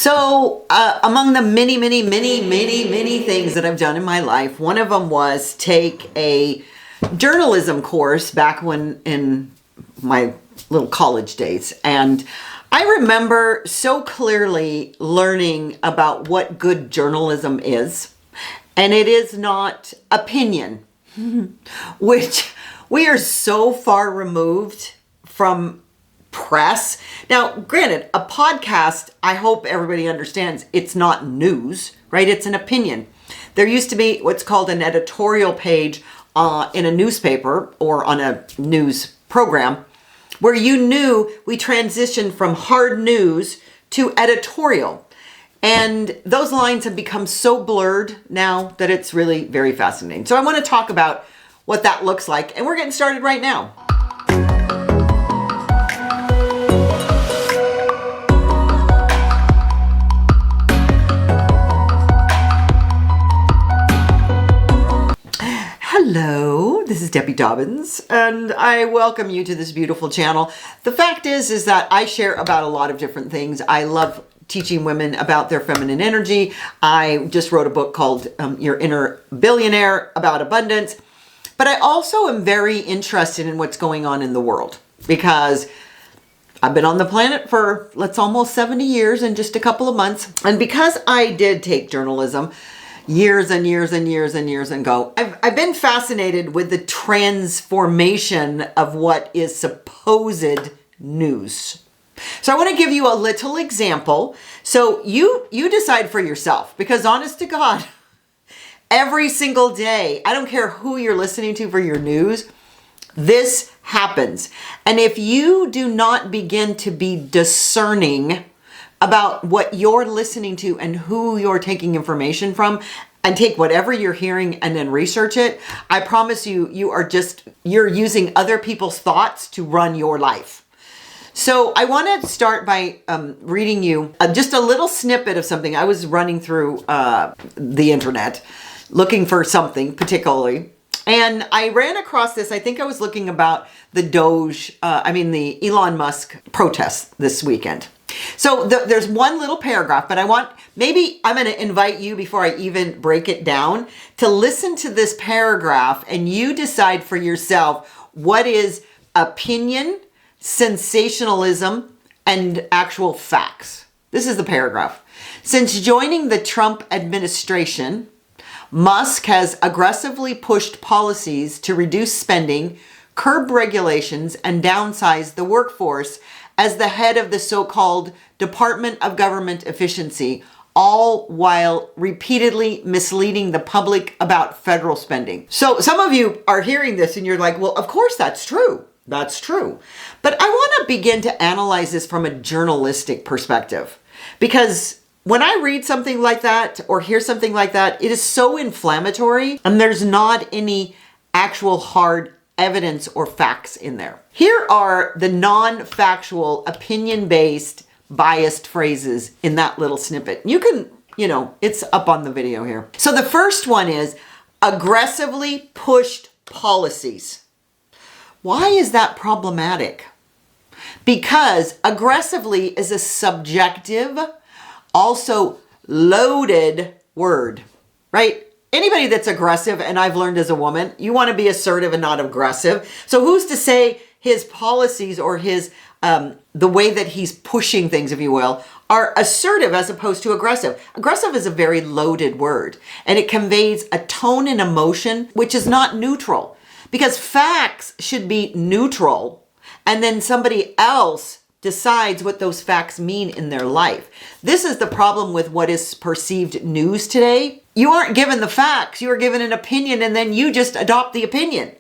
So among the many things that I've done in my life, one of them was take a journalism course back when in my little college days. And I remember so clearly learning about what good journalism is. And it is not opinion, which we are so far removed from press. Now, granted, a podcast, I hope everybody understands, it's not news, right? It's an opinion. There used to be what's called an editorial page in a newspaper or on a news program where you knew we transitioned from hard news to editorial. And those lines have become so blurred now that it's really very fascinating. So I want to talk about what that looks like, and we're getting started right now. Hello, this is Debbie Dobbins, and I welcome you to this beautiful channel. The fact is that I share about a lot of different things. I love teaching women about their feminine energy. I just wrote a book called Your Inner Billionaire about abundance. But I also am very interested in what's going on in the world because I've been on the planet for almost 70 years in just a couple of months. And because I did take journalism years ago, I've been fascinated with the transformation of what is supposed news. So I want to give you a little example. So you decide for yourself, because honest to God, every single day, I don't care who you're listening to for your news, this happens. And if you do not begin to be discerning about what you're listening to and who you're taking information from, and take whatever you're hearing and then research it, I promise you, you're using other people's thoughts to run your life. So I want to start by reading you just a little snippet of something. I was running through the internet looking for something particularly, and I ran across this. I think I was looking about the the Elon Musk protests this weekend. So there's one little paragraph, but I'm going to invite you, before I even break it down, to listen to this paragraph and you decide for yourself what is opinion, sensationalism, and actual facts. This is the paragraph. Since joining the Trump administration, Musk has aggressively pushed policies to reduce spending, curb regulations, and downsize the workforce as the head of the so-called Department of Government Efficiency, all while repeatedly misleading the public about federal spending. So some of you are hearing this and you're like, well, of course that's true. That's true. But I want to begin to analyze this from a journalistic perspective, because when I read something like that or hear something like that, it is so inflammatory and there's not any actual hard evidence or facts in there. Here are the non-factual, opinion-based, biased phrases in that little snippet. You can, it's up on the video here. So the first one is aggressively pushed policies. Why is that problematic? Because aggressively is a subjective, also loaded word, right? Anybody that's aggressive, and I've learned as a woman, you want to be assertive and not aggressive. So who's to say his policies or his the way that he's pushing things, if you will, are assertive as opposed to aggressive? Aggressive is a very loaded word, and it conveys a tone and emotion which is not neutral, because facts should be neutral, and then somebody else decides what those facts mean in their life. This is the problem with what is perceived news today. You aren't given the facts, you are given an opinion, and then you just adopt the opinion.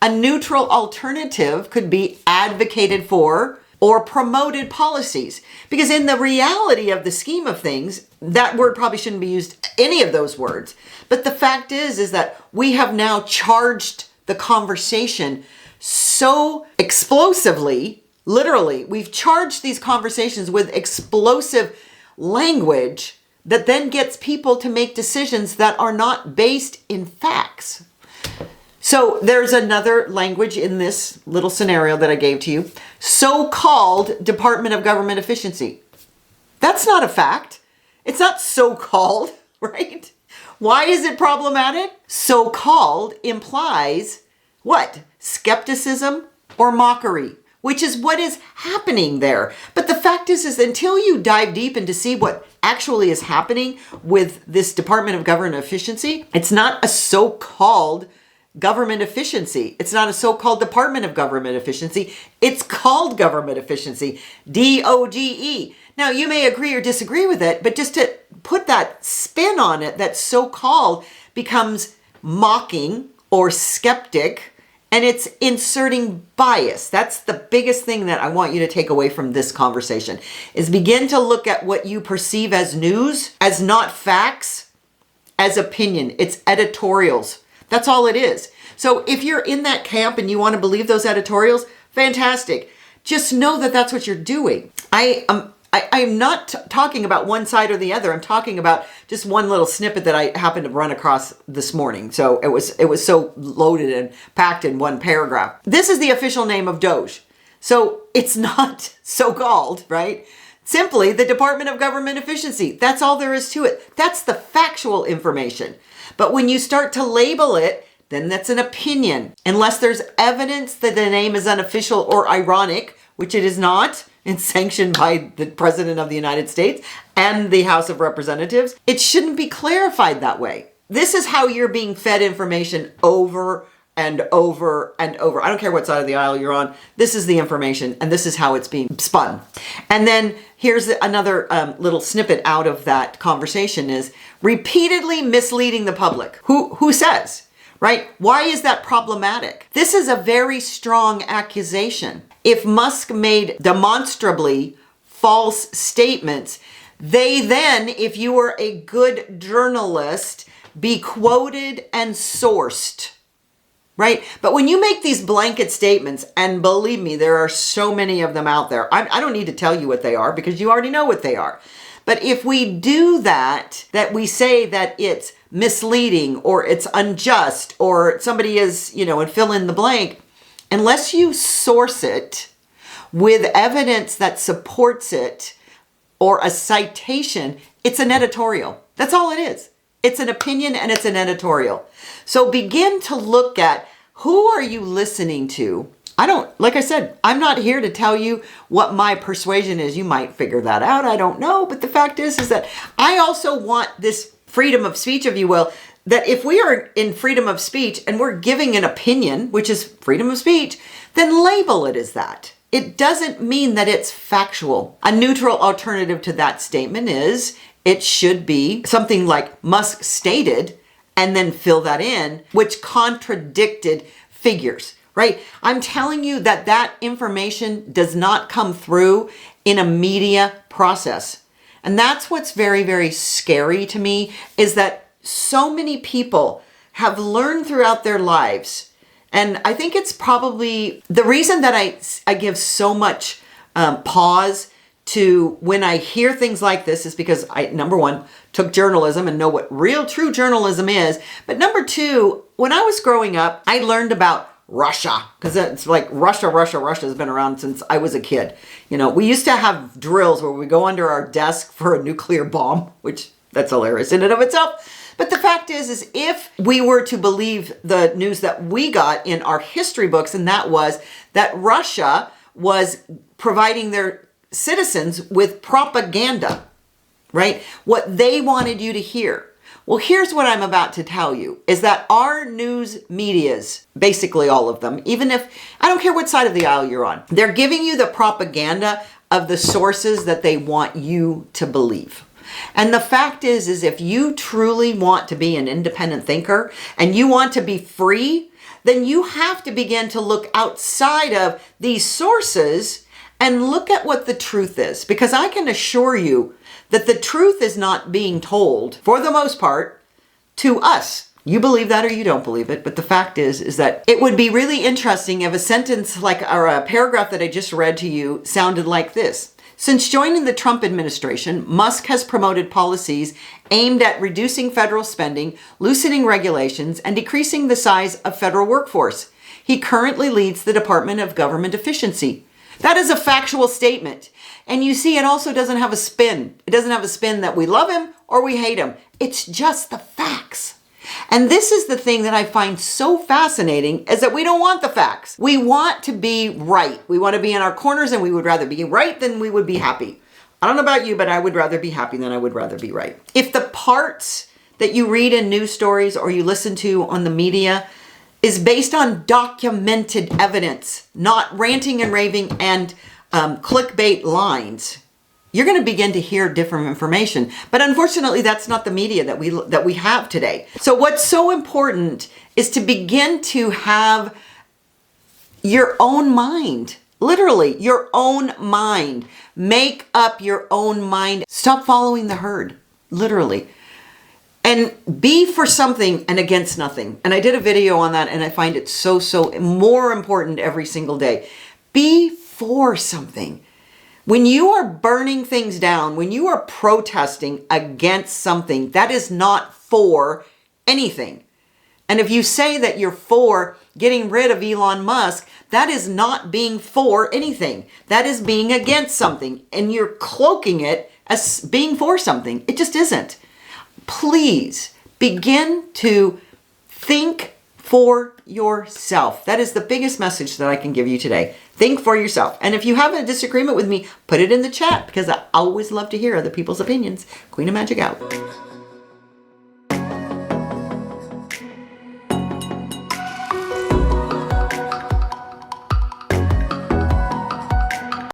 A neutral alternative could be advocated for or promoted policies. Because in the reality of the scheme of things, that word probably shouldn't be used, any of those words. But the fact is that we have now charged the conversation so explosively. Literally, we've charged these conversations with explosive language that then gets people to make decisions that are not based in facts. So there's another language in this little scenario that I gave to you. So-called Department of Government Efficiency. That's not a fact. It's not so-called, right? Why is it problematic? So-called implies what? Skepticism or mockery, which is what is happening there. But the fact is until you dive deep into see what actually is happening with this Department of Government Efficiency, it's not a so-called government efficiency. It's not a so-called Department of Government Efficiency. It's called government efficiency, DOGE. Now, you may agree or disagree with it, but just to put that spin on it, that so-called becomes mocking or skeptic, and it's inserting bias. That's the biggest thing that I want you to take away from this conversation, is begin to look at what you perceive as news, as not facts, as opinion. It's editorials. That's all it is. So if you're in that camp and you want to believe those editorials, fantastic. Just know that that's what you're doing. I'm not talking about one side or the other. I'm talking about just one little snippet that I happened to run across this morning. So it was so loaded and packed in one paragraph. This is the official name of Doge. So it's not so-called, right? Simply the Department of Government Efficiency. That's all there is to it. That's the factual information. But when you start to label it, then that's an opinion. Unless there's evidence that the name is unofficial or ironic, which it is not, it's sanctioned by the President of the United States and the House of Representatives, it shouldn't be clarified that way. This is how you're being fed information over and over and over. I don't care what side of the aisle you're on. This is the information, and this is how it's being spun. And then here's another little snippet out of that conversation is repeatedly misleading the public. Who says, right? Why is that problematic? This is a very strong accusation. If Musk made demonstrably false statements, they then, if you were a good journalist, be quoted and sourced. Right? But when you make these blanket statements, and believe me, there are so many of them out there. I don't need to tell you what they are because you already know what they are. But if we do that we say that it's misleading or it's unjust or somebody is, and fill in the blank, unless you source it with evidence that supports it or a citation, it's an editorial. That's all it is. It's an opinion and it's an editorial. So begin to look at who are you listening to? Like I said, I'm not here to tell you what my persuasion is. You might figure that out. I don't know. But the fact is that I also want this freedom of speech, if you will, that if we are in freedom of speech and we're giving an opinion, which is freedom of speech, then label it as that. It doesn't mean that it's factual. A neutral alternative to that statement is it should be something like Musk stated and then fill that in, which contradicted figures, right? I'm telling you that information does not come through in a media process. And that's what's very, very scary to me, is that so many people have learned throughout their lives. And I think it's probably the reason that I give so much pause to when I hear things like this is because I, number one, took journalism and know what real true journalism is. But number two, when I was growing up, I learned about Russia, because it's like Russia has been around since I was a kid. We used to have drills where we go under our desk for a nuclear bomb, which that's hilarious in and of itself. But the fact is if we were to believe the news that we got in our history books, and that was that Russia was providing their citizens with propaganda, right? What they wanted you to hear. Well, here's what I'm about to tell you, is that our news medias, basically all of them, even if, I don't care what side of the aisle you're on, they're giving you the propaganda of the sources that they want you to believe. And the fact is if you truly want to be an independent thinker and you want to be free, then you have to begin to look outside of these sources and look at what the truth is. Because I can assure you that the truth is not being told, for the most part, to us. You believe that or you don't believe it, but the fact is that it would be really interesting if a sentence or a paragraph that I just read to you sounded like this. Since joining the Trump administration, Musk has promoted policies aimed at reducing federal spending, loosening regulations, and decreasing the size of federal workforce. He currently leads the Department of Government Efficiency. That is a factual statement. And you see, it also doesn't have a spin. It doesn't have a spin that we love him or we hate him. It's just the facts. And this is the thing that I find so fascinating, is that we don't want the facts. We want to be right. We want to be in our corners, and we would rather be right than we would be happy. I don't know about you, but I would rather be happy than I would rather be right. If the parts that you read in news stories or you listen to on the media is based on documented evidence, not ranting and raving and clickbait lines, you're going to begin to hear different information. But unfortunately, that's not the media that we have today. So what's so important is to begin to have your own mind. Literally, your own mind. Make up your own mind. Stop following the herd. Literally. And be for something and against nothing. And I did a video on that, and I find it so more important every single day. Be for something. When you are burning things down, when you are protesting against something, that is not for anything. And if you say that you're for getting rid of Elon Musk, that is not being for anything. That is being against something. And you're cloaking it as being for something. It just isn't. Please begin to think for yourself. That is the biggest message that I can give you today. Think for yourself. And if you have a disagreement with me, put it in the chat, because I always love to hear other people's opinions. Queen of Magic out.